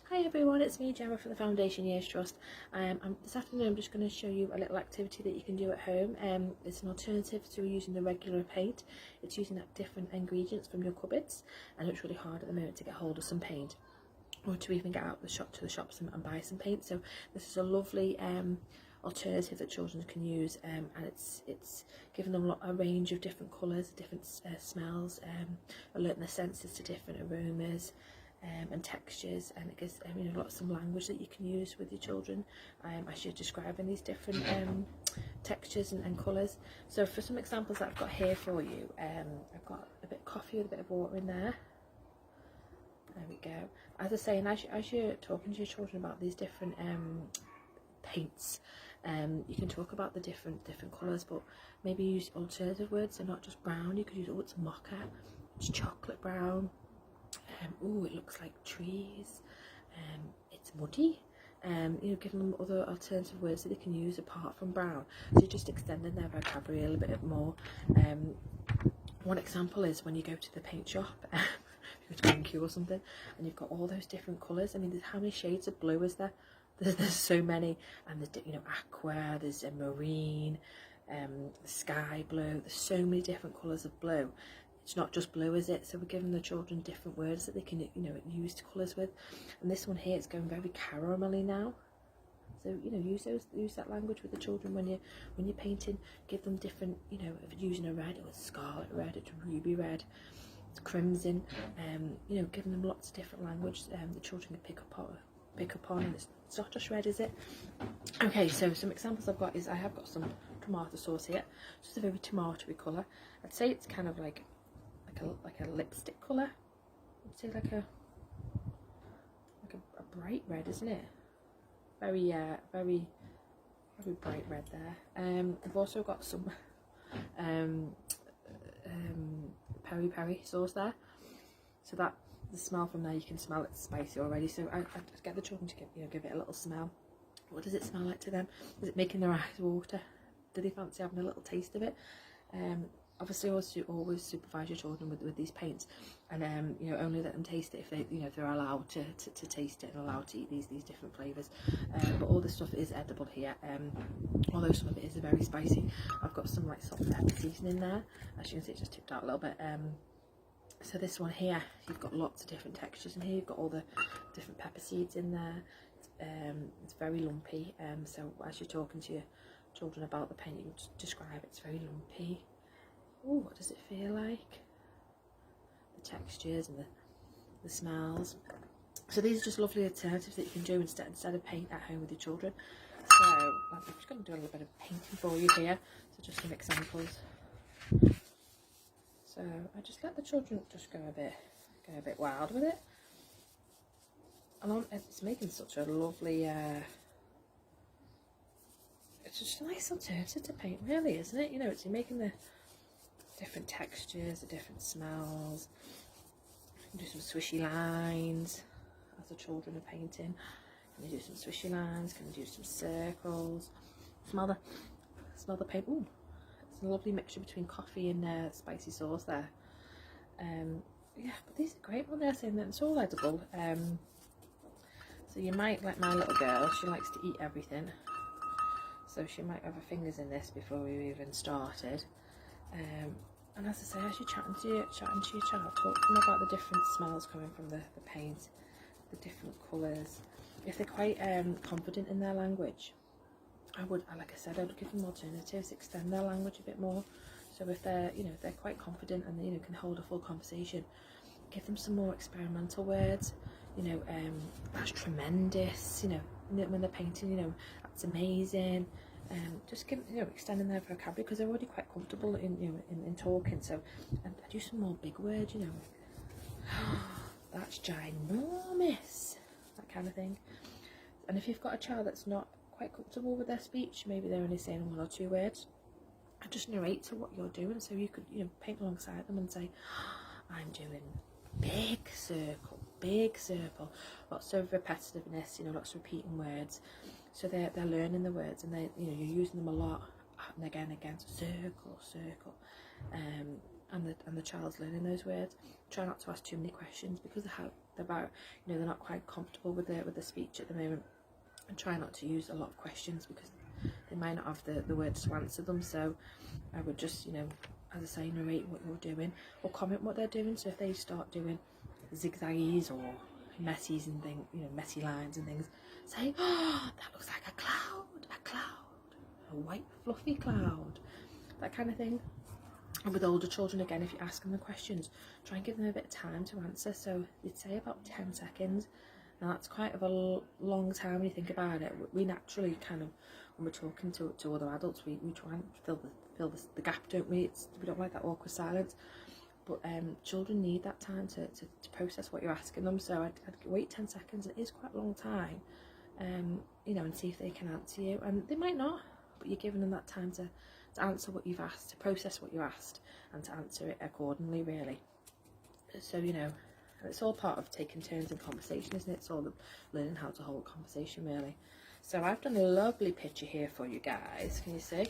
Hi everyone, it's me Gemma from the Foundation Years Trust. This afternoon I'm just going to show you a little activity that you can do at home. It's an alternative to using the regular paint. It's using different ingredients from your cupboards, and it's really hard at the moment to get hold of some paint or to even get out to the shops and buy some paint. So this is a lovely alternative that children can use, and it's giving them a range of different colours, different smells, alerting their senses to different aromas and textures, and it gives some language that you can use with your children as you're describing these different textures and colours. So for some examples that I've got here for you, I've got a bit of coffee with a bit of water in there. There we go. As I say, and as you're talking to your children about these different paints, you can talk about the different colours, but maybe use alternative words. So not just brown, you could use, oh, it's mocha, it's chocolate brown, oh, it looks like trees, it's muddy. Giving them other alternative words that they can use apart from brown, so just extending their vocabulary a little bit more. One example is when you go to the paint shop, you go to B&Q or something, and you've got all those different colours. I mean, how many shades of blue is there? There's so many, and there's aqua, there's a marine, sky blue. There's so many different colours of blue. It's not just blue, is it? So we're giving the children different words that they can use colours with. And this one here is going very caramelly now. So use that language with the children when you're painting. Give them different, if you're using a red, it's scarlet red, it's ruby red, it's crimson. Giving them lots of different language the children can pick up on, and it's not just red, is it? Okay, so some examples I've got is I have got some tomato sauce here. It's just a very tomatoey colour. I'd say it's kind of like a lipstick colour. I'd say like a bright red, isn't it? Very bright red there. I've also got some peri sauce there, so that the smell from there, you can smell it's spicy already. So I get the children to give it a little smell. What does it smell like to them? Is it making their eyes water? Do they fancy having a little taste of it? Obviously, always supervise your children with these paints, and only let them taste it if they're allowed to taste it and allowed to eat these different flavours. But all this stuff is edible here. Although some of it is very spicy. I've got some like salt and pepper seasoning there. As you can see, it just tipped out a little bit. So this one here, you've got lots of different textures in here. You've got all the different pepper seeds in there. It's very lumpy. So as you're talking to your children about the paint, you can describe it's very lumpy. Oh, what does it feel like? The textures and the smells. So these are just lovely alternatives that you can do instead of paint at home with your children. So I'm just going to do a little bit of painting for you here. So just some examples. So I just let the children just go a bit wild with it. And it's making such a lovely. It's just a nice alternative to paint, really, isn't it? It's making the different textures, the different smells. You can do some swishy lines as the children are painting. Can you do some swishy lines? Can you do some circles? Smell the paint. Ooh, it's a lovely mixture between coffee and spicy sauce there. Yeah, but these are great when they're saying that it's all edible. So you might, like my little girl, she likes to eat everything. So she might have her fingers in this before we even started. And as I say, as you're chatting to your child, talk to them about the different smells coming from the paint, the different colours. If they're quite confident in their language, I would give them alternatives, extend their language a bit more. So if they're they're quite confident and they can hold a full conversation, give them some more experimental words. That's tremendous. When they're painting, that's amazing. Just extending their vocabulary, because they're already quite comfortable in talking. So and do some more big words, that's ginormous, that kind of thing. And if you've got a child that's not quite comfortable with their speech, maybe they're only saying one or two words, and just narrate to what you're doing. So you could paint alongside them and say, I'm doing big circle, lots of repetitiveness, lots of repeating words. So they're learning the words, and you're using them a lot, and again, so circle, and the child's learning those words. Try not to ask too many questions, because of how about, you know, they're not quite comfortable with the speech at the moment, and try not to use a lot of questions because they might not have the words to answer them. So I would just, you know, as I say, narrate what you're doing or comment what they're doing. So if they start doing zigzaggies or messies and things, you know, messy lines and things, say, oh, that looks like a white fluffy cloud, that kind of thing. And with older children, again, if you ask them the questions, try and give them a bit of time to answer. So you'd say about 10 seconds. Now that's quite of a long time when you think about it. We naturally kind of, when we're talking to other adults, we try and fill the gap, don't we? We don't like that awkward silence. But children need that time to process what you're asking them. So I'd wait 10 seconds. It is quite a long time, you know, and see if they can answer you. And they might not, but you're giving them that time to answer what you've asked, to process what you asked, and to answer it accordingly, really. So, you know, it's all part of taking turns in conversation, isn't it? It's all learning how to hold conversation, really. So I've done a lovely picture here for you guys. Can you see?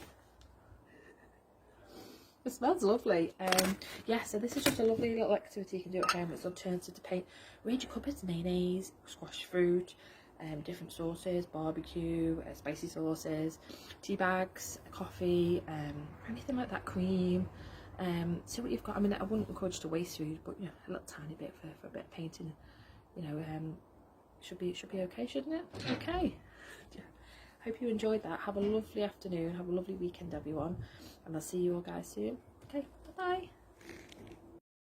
It smells lovely. Yeah, so this is just a lovely little activity you can do at home. It's alternative to paint. Read your cupboards: mayonnaise, squash fruit, different sauces, barbecue, spicy sauces, tea bags, coffee, anything like that, cream. See what you've got. I mean, I wouldn't encourage you to waste food, but, you know, a little tiny bit for a bit of painting, you know, should be okay, shouldn't it? Okay. Hope you enjoyed that. Have a lovely afternoon. Have a lovely weekend, everyone, and I'll see you all guys soon. Okay, bye bye.